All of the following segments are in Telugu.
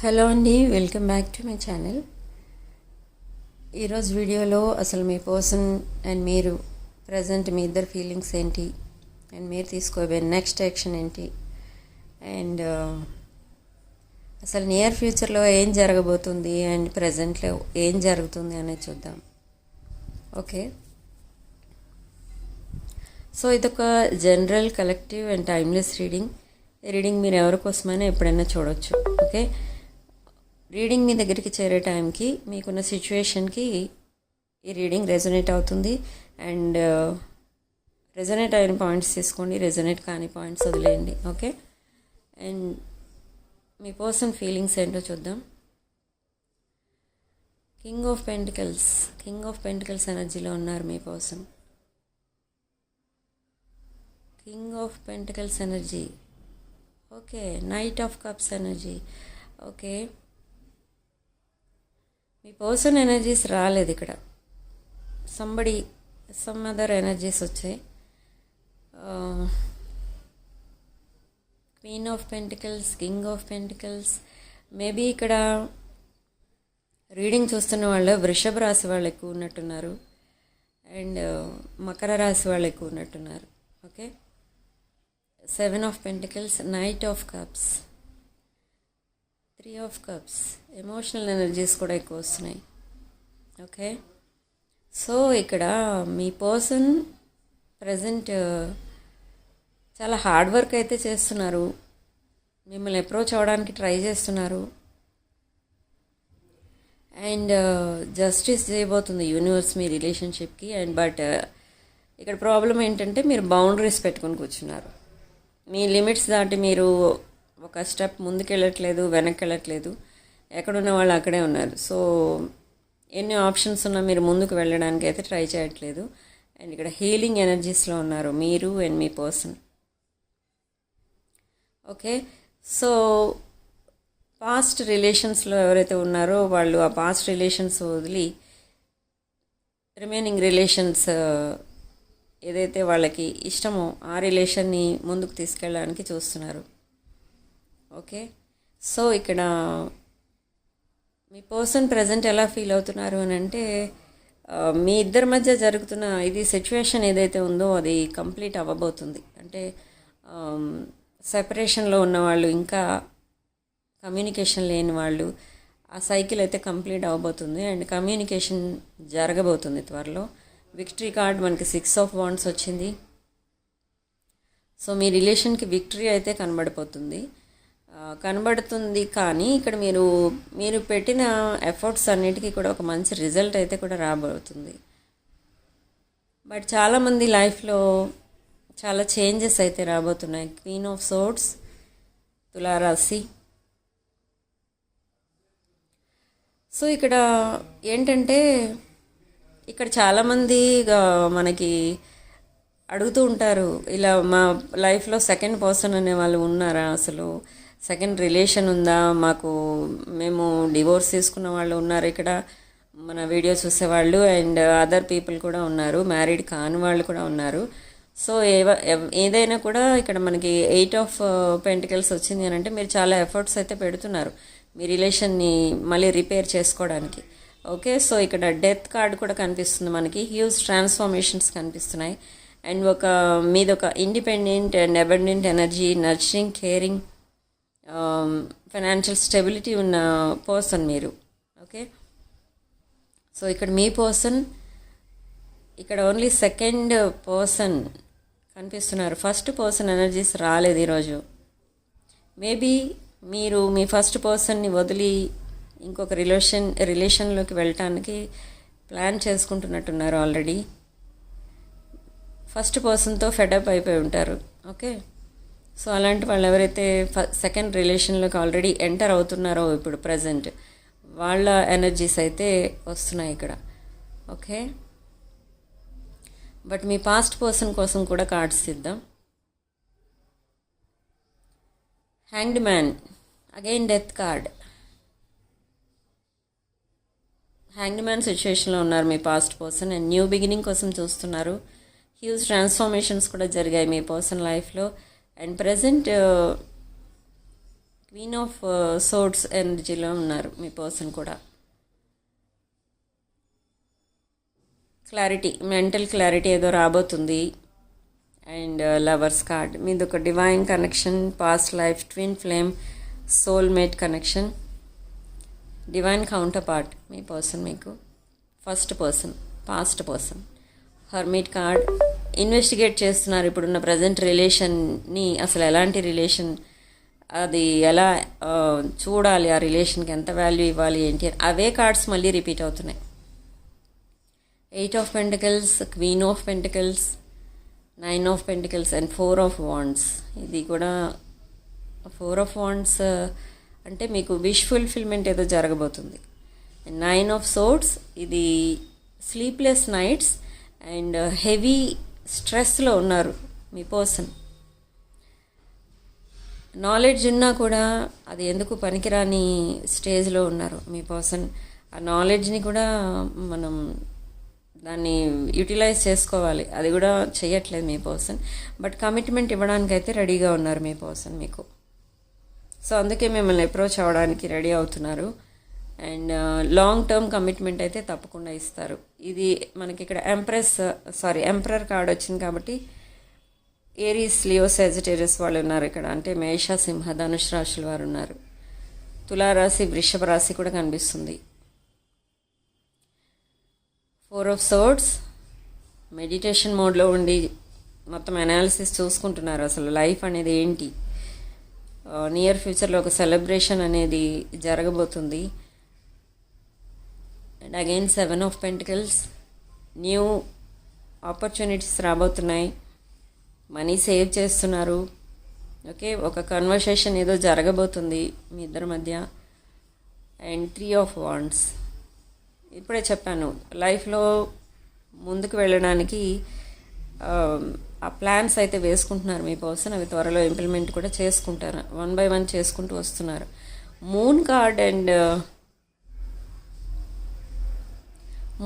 హలో అండి, welcome back to my channel. ఈరోజు వీడియోలో అసలు మీ పర్సన్ అండ్ మీరు ప్రజెంట్ మీ ఇద్దరు ఫీలింగ్స్ ఏంటి అండ్ మీరు తీసుకోబోయే నెక్స్ట్ యాక్షన్ ఏంటి అండ్ అసలు నియర్ ఫ్యూచర్లో ఏం జరగబోతుంది అండ్ ప్రజెంట్లో ఏం జరుగుతుంది అనేది చూద్దాం. ఓకే, సో ఇదొక general collective and timeless reading మీరు ఎవరి కోసమైనా ఎప్పుడైనా చూడొచ్చు. ఓకే, రీడింగ్ మీ దగ్గరికి చేరే టైంకి మీకున్న సిచ్యువేషన్కి ఈ రీడింగ్ రెజొనేట్ అవుతుంది అండ్ రెజొనేట్ అయిన పాయింట్స్ తీసుకోండి, రెజొనేట్ కాని పాయింట్స్ వదిలేయండి. ఓకే, అండ్ మీ పర్సన్ ఫీలింగ్స్ ఏంటో చూద్దాం. కింగ్ ఆఫ్ పెంటికల్స్ ఎనర్జీలో ఉన్నారు మీ person. King of pentacles energy. Okay, knight of cups energy. Okay, మీ పర్సన్ ఎనర్జీస్ రాలేదు ఇక్కడ, సమ్ అదర్ ఎనర్జీస్ వచ్చాయి. Queen of pentacles, king of pentacles. Maybe ఇక్కడ రీడింగ్ చూస్తున్న వాళ్ళు వృషభ రాశి వాళ్ళు ఎక్కువ ఉన్నట్టున్నారు అండ్ మకర రాశి వాళ్ళు ఎక్కువ ఉన్నట్టున్నారు. Okay, 7 of pentacles, night of cups, 3 of cups. Emotional energies కూడా ఎక్కువ వస్తున్నాయి. ఓకే, సో ఇక్కడ మీ పర్సన్ ప్రజెంట్ చాలా హార్డ్ వర్క్ అయితే చేస్తున్నారు, మిమ్మల్ని అప్రోచ్ అవ్వడానికి ట్రై చేస్తున్నారు అండ్ జస్టిస్ చేయబోతుంది యూనివర్స్ మీ రిలేషన్షిప్కి. అండ్ బట్ ఇక్కడ ప్రాబ్లం ఏంటంటే మీరు బౌండరీస్ పెట్టుకొని కూర్చున్నారు. మీ లిమిట్స్ దాటి మీరు ఒక స్టెప్ ముందుకు వెళ్ళట్లేదు, వెనక్కి వెళ్ళట్లేదు, ఎక్కడున్న వాళ్ళు అక్కడే ఉన్నారు. సో ఎన్ని ఆప్షన్స్ ఉన్నా మీరు ముందుకు వెళ్ళడానికి అయితే ట్రై చేయట్లేదు. అండ్ ఇక్కడ హీలింగ్ ఎనర్జీస్లో ఉన్నారు మీరు అండ్ మీ పర్సన్. ఓకే, సో పాస్ట్ రిలేషన్స్లో ఎవరైతే ఉన్నారో వాళ్ళు ఆ పాస్ట్ రిలేషన్స్ వదిలి రిమైనింగ్ రిలేషన్స్ ఏదైతే వాళ్ళకి ఇష్టమో ఆ రిలేషన్ని ముందుకు తీసుకెళ్ళడానికి చూస్తున్నారు. ఓకే, సో ఇక్కడ మీ పర్సన్ ప్రజెంట్ ఎలా ఫీల్ అవుతున్నారు అని అంటే మీ ఇద్దరి మధ్య జరుగుతున్న ఇది సిచ్యువేషన్ ఏదైతే ఉందో అది కంప్లీట్ అవ్వబోతుంది. అంటే సెపరేషన్లో ఉన్నవాళ్ళు, ఇంకా కమ్యూనికేషన్ లేని వాళ్ళు, ఆ సైకిల్ అయితే కంప్లీట్ అవ్వబోతుంది అండ్ కమ్యూనికేషన్ జరగబోతుంది త్వరలో. విక్టరీ కార్డ్ మనకి 6 ఆఫ్ వాండ్స్ వచ్చింది. సో మీ రిలేషన్కి విక్టరీ అయితే కనబడుతుంది కానీ ఇక్కడ మీరు పెట్టిన ఎఫర్ట్స్ అన్నిటికీ కూడా ఒక మంచి రిజల్ట్ అయితే కూడా రాబోతుంది. బట్ చాలామంది లైఫ్లో చాలా చేంజెస్ అయితే రాబోతున్నాయి. క్వీన్ ఆఫ్ సోర్డ్స్, తులారాశి. సో ఇక్కడ ఏంటంటే ఇక్కడ చాలామంది మనకి అడుగుతూ ఉంటారు, ఇలా మా లైఫ్లో సెకండ్ పర్సన్ అనే వాళ్ళు ఉన్నారా, అసలు సెకండ్ రిలేషన్ ఉందా, మేము డివోర్స్ తీసుకున్న వాళ్ళు ఉన్నారు ఇక్కడ మన వీడియో చూసేవాళ్ళు అండ్ అదర్ పీపుల్ కూడా ఉన్నారు, మ్యారీడ్ కాని వాళ్ళు కూడా ఉన్నారు. సో ఏదైనా కూడా ఇక్కడ మనకి 8 ఆఫ్ పెంటికల్స్ వచ్చింది అని అంటే మీరు చాలా ఎఫర్ట్స్ అయితే పెడుతున్నారు మీ రిలేషన్ని మళ్ళీ రిపేర్ చేసుకోవడానికి. ఓకే, సో ఇక్కడ డెత్ కార్డ్ కూడా కనిపిస్తుంది మనకి, హ్యూజ్ ట్రాన్స్ఫర్మేషన్స్ కనిపిస్తున్నాయి అండ్ మీదొక independent and abundant energy, nurturing, caring, financial stability ఉన్న పర్సన్ మీరు. ఓకే, సో ఇక్కడ మీ పర్సన్ ఇక్కడ ఓన్లీ సెకండ్ పర్సన్ కనిపిస్తున్నారు, ఫస్ట్ పర్సన్ ఎనర్జీస్ రాలేదు ఈరోజు. మేబీ మీరు మీ ఫస్ట్ పర్సన్ని వదిలి ఇంకొక రిలేషన్లోకి వెళ్ళటానికి ప్లాన్ చేసుకుంటున్నట్టున్నారు ఆల్రెడీ. ఫస్ట్ పర్సన్తో ఫెడప్ అయిపోయి ఉంటారు. ఓకే, సో అలాంటి వాళ్ళు ఎవరైతే సెకండ్ రిలేషన్లోకి ఆల్రెడీ ఎంటర్ అవుతున్నారో ఇప్పుడు ప్రజెంట్ వాళ్ళ ఎనర్జీస్ అయితే వస్తున్నాయి ఇక్కడ. ఓకే, బట్ మీ పాస్ట్ పర్సన్ కోసం కూడా కార్డ్స్ ఇద్దాం. Hanged man, again death card. Hanged man సిచ్యువేషన్లో ఉన్నారు మీ past person and new beginning కోసం చూస్తున్నారు. హ్యూజ్ ట్రాన్స్ఫర్మేషన్స్ కూడా జరిగాయి మీ పర్సన్ లైఫ్లో and present queen of swords ఎనర్జీలో ఉన్నారు మీ పర్సన్ కూడా. క్లారిటీ, మెంటల్ క్లారిటీ ఏదో రాబోతుంది. అండ్ లవర్స్ కార్డ్, మీది ఒక divine connection, past life, twin flame, soulmate connection, divine counterpart మీ పర్సన్ మీకు. First person, past person. Hermit card, investigate చేస్తున్నారు ఇప్పుడున్న ప్రజెంట్ రిలేషన్ని. అసలు ఎలాంటి రిలేషన్, అది ఎలా చూడాలి, ఆ రిలేషన్కి ఎంత వాల్యూ ఇవ్వాలి ఏంటి, అవే కార్డ్స్ మళ్ళీ రిపీట్ అవుతున్నాయి. 8 of pentacles, queen of pentacles, 9 of pentacles and 4 of wands. ఇది కూడా 4 ఆఫ్ వాండ్స్ అంటే మీకు విష్ ఫుల్ఫిల్మెంట్ ఏదో జరగబోతుంది. 9 ఆఫ్ సోర్డ్స్, ఇది స్లీప్లెస్ నైట్స్ అండ్ హెవీ స్ట్రెస్లో ఉన్నారు మీ పర్సన్. నాలెడ్జ్ ఉన్నా కూడా అది ఎందుకు పనికిరాని స్టేజ్లో ఉన్నారు మీ పర్సన్. ఆ నాలెడ్జ్ని కూడా మనం దాన్ని యూటిలైజ్ చేసుకోవాలి, అది కూడా చేయట్లేదు మీ పర్సన్. బట్ కమిట్మెంట్ ఇవ్వడానికైతే రెడీగా ఉన్నారు మీ పర్సన్ మీకు. సో అందుకే మిమ్మల్ని అప్రోచ్ అవ్వడానికి రెడీ అవుతున్నారు. అండ్ లాంగ్ టర్మ్ కమిట్మెంట్ అయితే తప్పకుండా ఇస్తారు. ఇది మనకి ఇక్కడ ఎంపరర్ కార్డ్ వచ్చింది కాబట్టి ఏరీస్, లియో, సెజిటేరియస్ వాళ్ళు ఉన్నారు ఇక్కడ. అంటే మేష, సింహ, ధనుష్ రాశుల వారు ఉన్నారు. తులారాశి, వృషభ రాశి కూడా కనిపిస్తుంది. 4 ఆఫ్ సోర్డ్స్, మెడిటేషన్ మోడ్లో ఉండి మొత్తం అనాలిసిస్ చూసుకుంటున్నారు అసలు లైఫ్ అనేది ఏంటి. నియర్ ఫ్యూచర్లో ఒక సెలబ్రేషన్ అనేది జరగబోతుంది. And again 7 of pentacles, new opportunities రాబోతున్నాయి. మనీ సేవ్ చేస్తున్నారు. ఓకే, ఒక కన్వర్సేషన్ ఏదో జరగబోతుంది మీ ఇద్దరి మధ్య. అండ్ 3 ఆఫ్ వాండ్స్, ఇప్పుడే చెప్పాను లైఫ్లో ముందుకు వెళ్ళడానికి ఆ ప్లాన్స్ అయితే వేసుకుంటున్నారు మీ పర్సన్. అవి త్వరలో ఇంప్లిమెంట్ కూడా చేసుకుంటారు, 1 by 1 చేసుకుంటూ వస్తున్నారు. Moon card and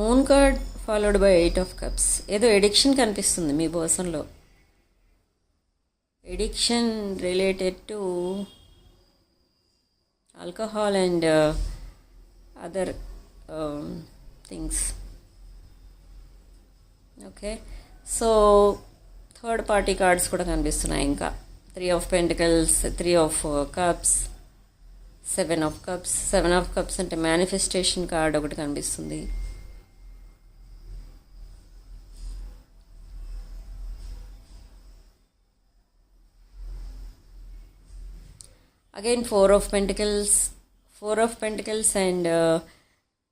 moon card followed by 8 of cups. ఏదో ఎడిక్షన్ కనిపిస్తుంది మీ పర్సన్లో. Addiction related to alcohol and other things. Okay, so third party cards కూడా కనిపిస్తున్నాయి. ఇంకా 3 of pentacles, 3 of cups, 7 of cups. 7 of cups అంటే మేనిఫెస్టేషన్ కార్డ్ ఒకటి కనిపిస్తుంది. Again 4 of pentacles, 4 of pentacles and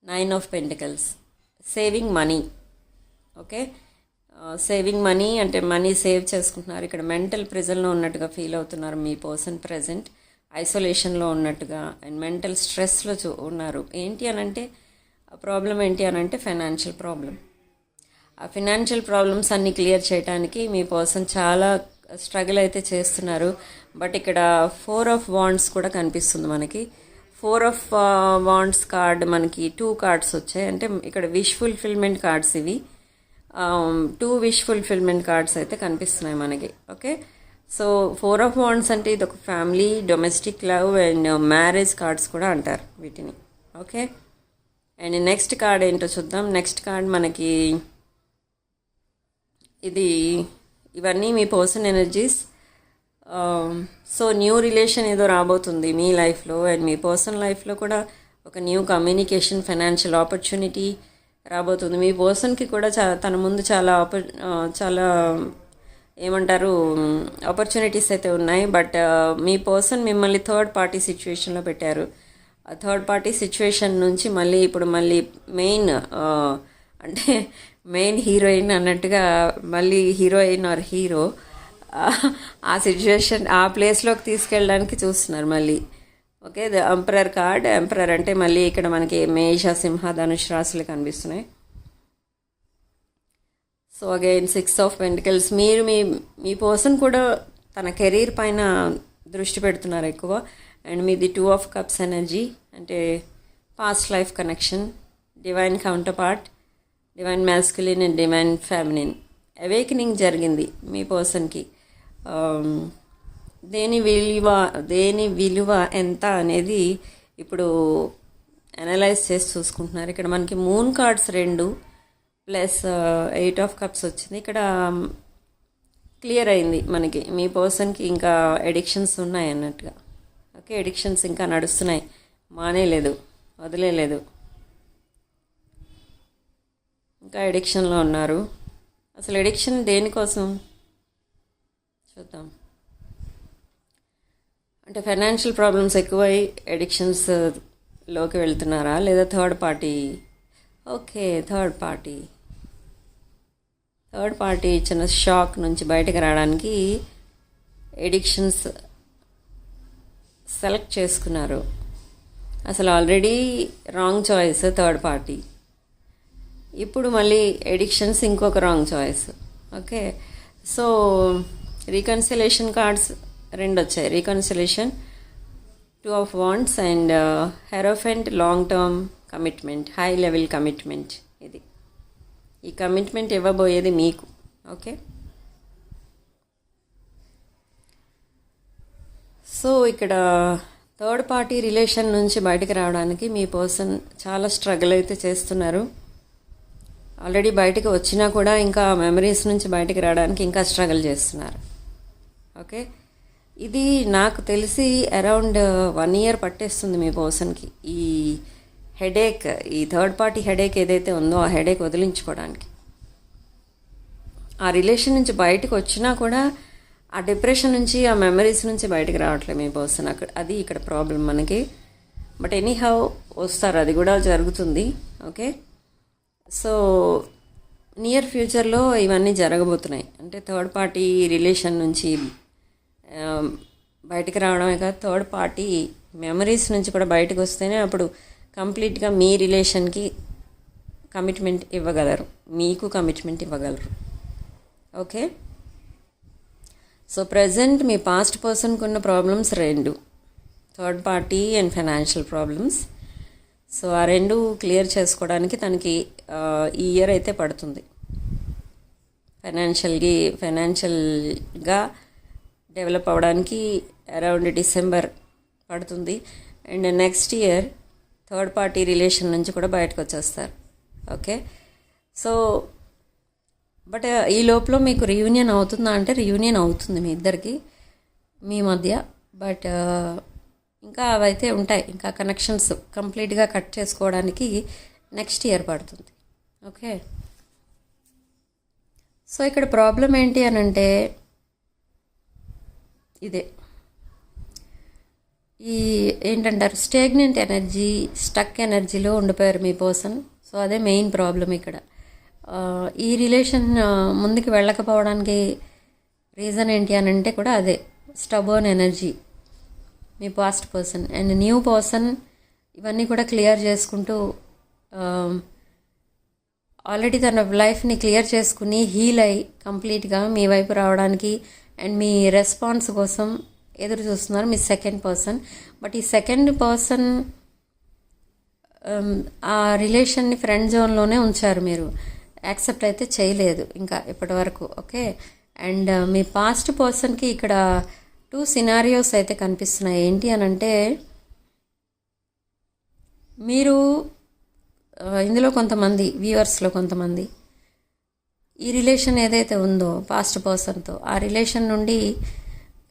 9 of pentacles. Saving money. Okay, saving money అంటే మనీ సేవ్ చేసుకుంటున్నారు. ఇక్కడ మెంటల్ ప్రెజర్లో ఉన్నట్టుగా ఫీల్ అవుతున్నారు మీ పర్సన్. ప్రెజెంట్ ఐసోలేషన్లో ఉన్నట్టుగా అండ్ మెంటల్ స్ట్రెస్లో ఉన్నారు. ఏంటి అని అంటే ప్రాబ్లం ఏంటి అని అంటే ఫైనాన్షియల్ ప్రాబ్లం. ఆ ఫైనాన్షియల్ ప్రాబ్లమ్స్ అన్నీ క్లియర్ చేయడానికి మీ పర్సన్ చాలా స్ట్రగుల్ అయితే చేస్తున్నారు. బట్ ఇక్కడ 4 ఆఫ్ వాండ్స్ కూడా కనిపిస్తుంది మనకి. 4 ఆఫ్ వాండ్స్ కార్డ్ మనకి 2 కార్డ్స్ వచ్చాయి. అంటే ఇక్కడ విష్ ఫుల్ఫిల్మెంట్ కార్డ్స్ ఇవి. 2 విష్ ఫుల్ఫిల్మెంట్ కార్డ్స్ అయితే కనిపిస్తున్నాయి మనకి. ఓకే, సో 4 ఆఫ్ వాండ్స్ అంటే ఇది ఒక family, domestic love and marriage cards కూడా అంటారు వీటిని. ఓకే, అండ్ నెక్స్ట్ కార్డ్ ఏంటో చూద్దాం. నెక్స్ట్ కార్డ్ మనకి ఇవన్నీ మీ person energies. So new relation ఏదో రాబోతుంది మీ లైఫ్లో అండ్ మీ పర్సన్ లైఫ్లో కూడా ఒక న్యూ కమ్యూనికేషన్, ఫైనాన్షియల్ ఆపర్చునిటీ రాబోతుంది. మీ పర్సన్కి కూడా తన ముందు చాలా ఏమంటారు ఆపర్చునిటీస్ అయితే ఉన్నాయి. బట్ మీ పర్సన్ మిమ్మల్ని థర్డ్ పార్టీ సిచ్యువేషన్లో పెట్టారు. ఆ థర్డ్ పార్టీ సిచ్యువేషన్ నుంచి ఇప్పుడు మళ్ళీ మెయిన్ హీరోయిన్ అన్నట్టుగా మళ్ళీ హీరోయిన్ ఆర్ హీరో ఆ సిచ్యువేషన్, ఆ ప్లేస్లోకి తీసుకెళ్ళడానికి చూస్తున్నారు మళ్ళీ. Okay, the emperor card. Emperor అంటే మళ్ళీ ఇక్కడ మనకి మేష, సింహ, ధనుష్ రాశులు కనిపిస్తున్నాయి. So again 6 of pentacles. మీరు మీ పర్సన్ కూడా తన కెరీర్ పైన దృష్టి పెడుతున్నారు ఎక్కువ. అండ్ మీది 2 ఆఫ్ కప్స్ ఎనర్జీ అంటే past life connection, divine counter part, divine masculine and divine feminine. Awakening జరిగింది మీ పర్సన్కి. దేని విలువ దేని విలువ ఎంత అనేది ఇప్పుడు అనలైజ్ చేసి చూసుకుంటున్నారు. ఇక్కడ మనకి moon cards 2 plus 8 of cups వచ్చింది. ఇక్కడ క్లియర్ అయింది మనకి మీ పర్సన్కి ఇంకా ఎడిక్షన్స్ ఉన్నాయి అన్నట్టుగా. ఓకే, ఎడిక్షన్స్ ఇంకా నడుస్తున్నాయి, మానేలేదు, వదిలేదు, ఇంకా ఎడిక్షన్లో ఉన్నారు. అసలు ఎడిక్షన్ దేనికోసం చూద్దాం. అంటే ఫైనాన్షియల్ ప్రాబ్లమ్స్ ఎక్కువై ఎడిక్షన్స్లోకి వెళ్తున్నారా, లేదా third party? Okay, third party ఇచ్చిన షాక్ నుంచి బయటకు రావడానికి ఎడిక్షన్స్ సెలెక్ట్ చేసుకున్నారు. అసలు already wrong choice third party, ఇప్పుడు మళ్ళీ ఎడిక్షన్స్ ఇంకొక wrong choice. Okay, so reconciliation cards 2 వచ్చాయి. Reconciliation, 2 of wands and hierophant, long term commitment, high level commitment. ఇది ఈ కమిట్మెంట్ ఇవ్వబోయేది మీకు. ఓకే, సో ఇక్కడ థర్డ్ పార్టీ రిలేషన్ నుంచి బయటకు రావడానికి మీ పర్సన్ చాలా స్ట్రగుల్ అయితే చేస్తున్నారు. ఆల్రెడీ బయటకు వచ్చినా కూడా ఇంకా మెమరీస్ నుంచి బయటకు రావడానికి ఇంకా స్ట్రగుల్ చేస్తున్నారు. ఓకే, ఇది నాకు తెలిసి అరౌండ్ 1 ఇయర్ పట్టేస్తుంది మీ పర్సన్కి ఈ హెడేక్, ఈ థర్డ్ పార్టీ హెడేక్ ఏదైతే ఉందో ఆ హెడేక్ వదిలించుకోవడానికి. ఆ రిలేషన్ నుంచి బయటకు వచ్చినా కూడా ఆ డిప్రెషన్ నుంచి, ఆ మెమరీస్ నుంచి బయటకు రావట్లేదు మీ పర్సన్. అది ఇక్కడ ప్రాబ్లం మనకి. బట్ ఎనీహౌ వస్తారు, అది కూడా జరుగుతుంది. ఓకే, సో నియర్ ఫ్యూచర్లో ఇవన్నీ జరగబోతున్నాయి. అంటే థర్డ్ పార్టీ రిలేషన్ నుంచి బయటకు రావడమే కాదు, థర్డ్ పార్టీ మెమరీస్ నుంచి కూడా బయటకు వస్తేనే అప్పుడు కంప్లీట్గా మీ రిలేషన్కి కమిట్మెంట్ ఇవ్వగలరు, మీకు కమిట్మెంట్ ఇవ్వగలరు. ఓకే, సో ప్రజెంట్ మీ పాస్ట్ పర్సన్కి ఉన్న problems 2, third party and financial problems. So ఆ 2 క్లియర్ చేసుకోవడానికి తనకి ఈ ఇయర్ అయితే పడుతుంది. ఫైనాన్షియల్గా డెవలప్ అవ్వడానికి అరౌండ్ డిసెంబర్ పడుతుంది. And next year third party relation నుంచి కూడా బయటకు వచ్చేస్తారు. ఓకే, సో బట్ ఈ లోపల మీకు రీయూనియన్ అవుతుందా అంటే రీయూనియన్ అవుతుంది మీ ఇద్దరికి మీ మధ్య. బట్ ఇంకా అవైతే ఉంటాయి, ఇంకా కనెక్షన్స్ కంప్లీట్గా కట్ చేసుకోవడానికి నెక్స్ట్ ఇయర్ పడుతుంది. ఓకే, సో ఇక్కడ ప్రాబ్లం ఏంటి అని అంటే ఇదే, ఈ ఏంటంటారు స్టేగ్నెంట్ ఎనర్జీ, స్టక్ ఎనర్జీలో ఉండిపోయారు మీ పర్సన్. సో అదే మెయిన్ ప్రాబ్లం ఇక్కడ. ఈ రిలేషన్ ముందుకు వెళ్ళకపోవడానికి రీజన్ ఏంటి అని అంటే కూడా అదే stubborn energy me past person. And new person ఇవన్నీ కూడా క్లియర్ చేసుకుంటూ ఆల్రెడీ తన లైఫ్ని క్లియర్ చేసుకుని హీల్ అయ్యి కంప్లీట్గా మీ వైపు రావడానికి అండ్ మీ రెస్పాన్స్ కోసం ఎదురు చూస్తున్నారు మీ సెకండ్ పర్సన్. బట్ ఈ సెకండ్ పర్సన్ ఆ రిలేషన్ని ఫ్రెండ్ జోన్లోనే ఉంచారు, మీరు యాక్సెప్ట్ అయితే చేయలేదు ఇంకా ఇప్పటి వరకు. ఓకే, అండ్ మీ పాస్ట్ పర్సన్కి ఇక్కడ 2 సినారియోస్ అయితే కనిపిస్తున్నాయి. ఏంటి అని అంటే మీరు ఇందులో కొంతమంది వ్యూవర్స్లో కొంతమంది ఈ రిలేషన్ ఏదైతే ఉందో పాస్ట్ పర్సన్తో, ఆ రిలేషన్ నుండి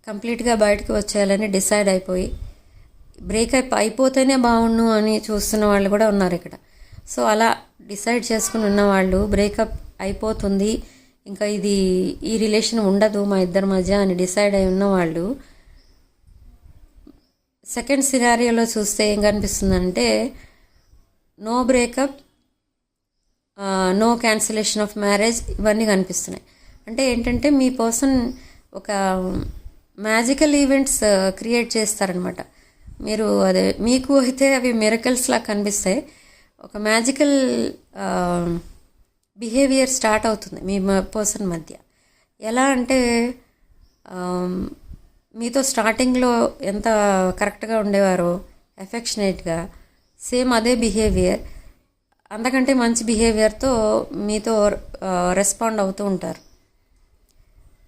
కంప్లీట్గా బయటకు వచ్చేయాలని డిసైడ్ అయిపోయి బ్రేకప్ అయిపోతేనే బాగుండు అని చూస్తున్న వాళ్ళు కూడా ఉన్నారు ఇక్కడ. సో అలా డిసైడ్ చేసుకుని ఉన్నవాళ్ళు బ్రేకప్ అయిపోతుంది, ఇంకా ఈ రిలేషన్ ఉండదు మా ఇద్దరి మధ్య అని డిసైడ్ అయి ఉన్నవాళ్ళు సెకండ్ సినారియోలో చూస్తే ఏం కనిపిస్తుందంటే no breakup, no cancellation of marriage, ఇవన్నీ కనిపిస్తున్నాయి. అంటే ఏంటంటే మీ పర్సన్ ఒక మ్యాజికల్ ఈవెంట్స్ క్రియేట్ చేస్తారనమాట. మీరు అదే మీకు అయితే అవి మిరకల్స్లా కనిపిస్తాయి. ఒక మ్యాజికల్ బిహేవియర్ స్టార్ట్ అవుతుంది మీ పర్సన్ మధ్య. ఎలా అంటే మీతో స్టార్టింగ్లో ఎంత కరెక్ట్గా ఉండేవారో ఎఫెక్షనేట్గా, సేమ్ అదే బిహేవియర్, అంతకంటే మంచి బిహేవియర్తో మీతో రెస్పాండ్ అవుతూ ఉంటారు.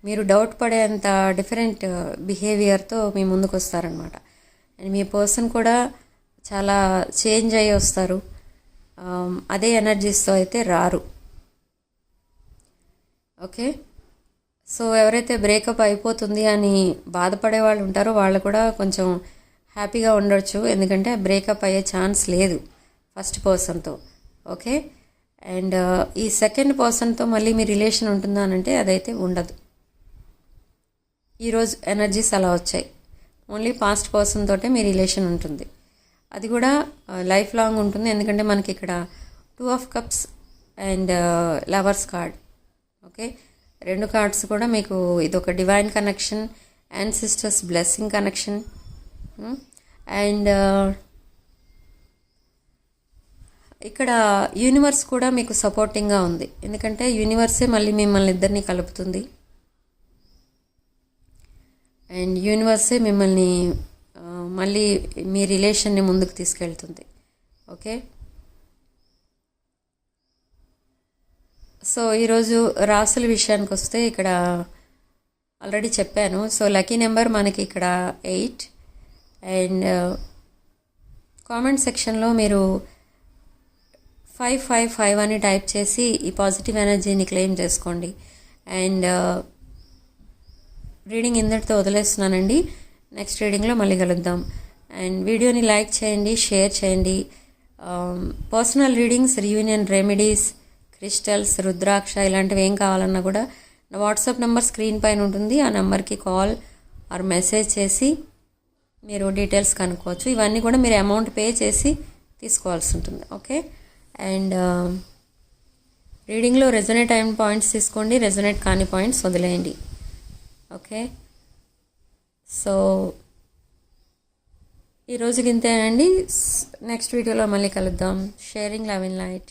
మీరు డౌట్ పడేంత డిఫరెంట్ బిహేవియర్తో మీ ముందుకు వస్తారనమాట. అండ్ మీ పర్సన్ కూడా చాలా చేంజ్ అయ్యి వస్తారు. అదే ఎనర్జీస్తో అయితే రారు. ఓకే, సో ఎవరైతే బ్రేకప్ అయిపోతుంది అని బాధపడే వాళ్ళు ఉంటారో వాళ్ళు కూడా కొంచెం హ్యాపీగా ఉండొచ్చు, ఎందుకంటే బ్రేకప్ అయ్యే ఛాన్స్ లేదు ఫస్ట్ పర్సన్తో. ఓకే, అండ్ ఈ సెకండ్ పర్సన్తో మళ్ళీ మీ రిలేషన్ ఉంటుందా అంటే అదైతే ఉండదు. ఈరోజు ఎనర్జీస్ అలా వచ్చాయి. ఓన్లీ పాస్ట్ పర్సన్ తోటే మీ రిలేషన్ ఉంటుంది. అది కూడా లైఫ్ లాంగ్ ఉంటుంది, ఎందుకంటే మనకి ఇక్కడ 2 of cups and lovers card. Okay, 2 cards కూడా మీకు ఇదొక divine connection, ancestors blessing connection. And ఇక్కడ యూనివర్స్ కూడా మీకు సపోర్టింగ్గా ఉంది, ఎందుకంటే యూనివర్సే మళ్ళీ మిమ్మల్ని ఇద్దరిని కలుపుతుంది. అండ్ యూనివర్సే మిమ్మల్ని మళ్ళీ మీ రిలేషన్ని ముందుకు తీసుకెళ్తుంది. ఓకే, సో ఈరోజు రాసుల విషయానికి వస్తే ఇక్కడ ఆల్రెడీ చెప్పాను. సో లక్కీ నెంబర్ మనకి ఇక్కడ 8. అండ్ కామెంట్ సెక్షన్లో మీరు 555 అని టైప్ చేసి ఈ పాజిటివ్ ఎనర్జీని క్లెయిమ్ చేసుకోండి. అండ్ రీడింగ్ ఇంతటితో వదిలేస్తున్నానండి. నెక్స్ట్ రీడింగ్లో మళ్ళీ కలుద్దాం. అండ్ వీడియోని లైక్ చేయండి, షేర్ చేయండి. Personal readings, reunion remedies, crystals, rudraksha ఇలాంటివి ఏం కావాలన్నా కూడా నా వాట్సాప్ నెంబర్ స్క్రీన్ పైన ఉంటుంది. ఆ నెంబర్కి కాల్ ఆర్ మెసేజ్ చేసి మీరు డీటెయిల్స్ కనుక్కోవచ్చు. ఇవన్నీ కూడా మీరు అమౌంట్ పే చేసి తీసుకోవాల్సి ఉంటుంది. ఓకే, అండ్ రీడింగ్లో రెజొనేట్ అయిన పాయింట్స్ తీసుకోండి, రెజొనేట్ కాని పాయింట్స్ వదిలేయండి. ఓకే, సో ఈరోజుకి ఇంతేనండి. నెక్స్ట్ వీడియోలో మళ్ళీ కలుద్దాం. Sharing love in light.